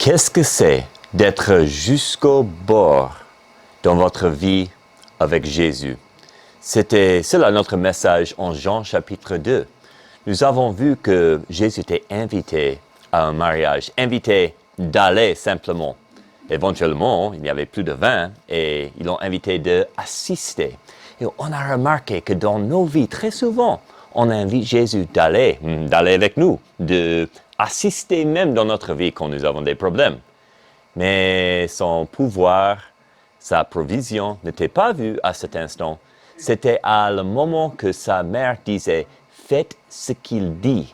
Qu'est-ce que c'est d'être jusqu'au bord dans votre vie avec Jésus? C'était cela notre message en Jean chapitre 2. Nous avons vu que Jésus était invité à un mariage, invité d'aller simplement. Éventuellement, il n'y avait plus de vin et ils l'ont invité d'assister. Et on a remarqué que dans nos vies, très souvent, on invite Jésus d'aller avec nous, d'assister même dans notre vie quand nous avons des problèmes. Mais son pouvoir, sa provision n'était pas vue à cet instant. C'était à le moment que sa mère disait « Faites ce qu'il dit ».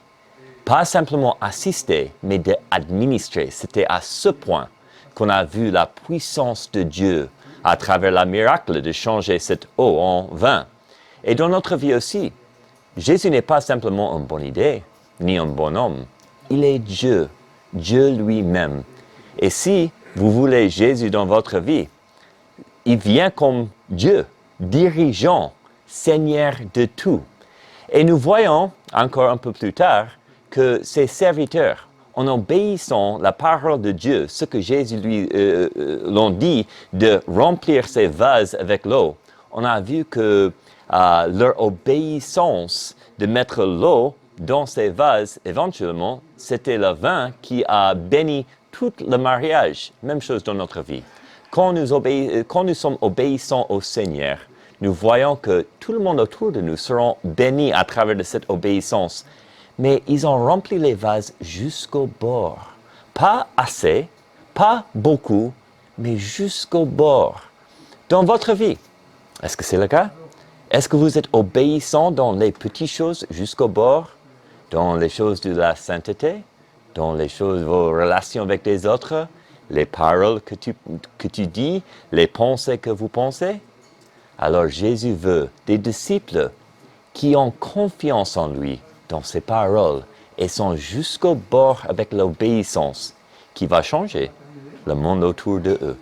Pas simplement assister, mais d'administrer. C'était à ce point qu'on a vu la puissance de Dieu à travers le miracle de changer cette eau en vin. Et dans notre vie aussi, Jésus n'est pas simplement une bonne idée, ni un bon homme. Il est Dieu, Dieu lui-même. Et si vous voulez Jésus dans votre vie, il vient comme Dieu, dirigeant, Seigneur de tout. Et nous voyons encore un peu plus tard que ses serviteurs, en obéissant la parole de Dieu, ce que Jésus lui l'ont dit de remplir ses vases avec l'eau, on a vu que leur obéissance de mettre l'eau dans ces vases, éventuellement, c'était le vin qui a béni tout le mariage. Même chose dans notre vie. Quand nous sommes obéissants au Seigneur, nous voyons que tout le monde autour de nous seront bénis à travers de cette obéissance. Mais ils ont rempli les vases jusqu'au bord. Pas assez, pas beaucoup, mais jusqu'au bord. Dans votre vie, est-ce que c'est le cas? Est-ce que vous êtes obéissant dans les petites choses jusqu'au bord? Dans les choses de la sainteté? Dans les choses, vos relations avec les autres? Les paroles que tu dis? Les pensées que vous pensez? Alors Jésus veut des disciples qui ont confiance en lui, dans ses paroles, et sont jusqu'au bord avec l'obéissance qui va changer le monde autour de eux.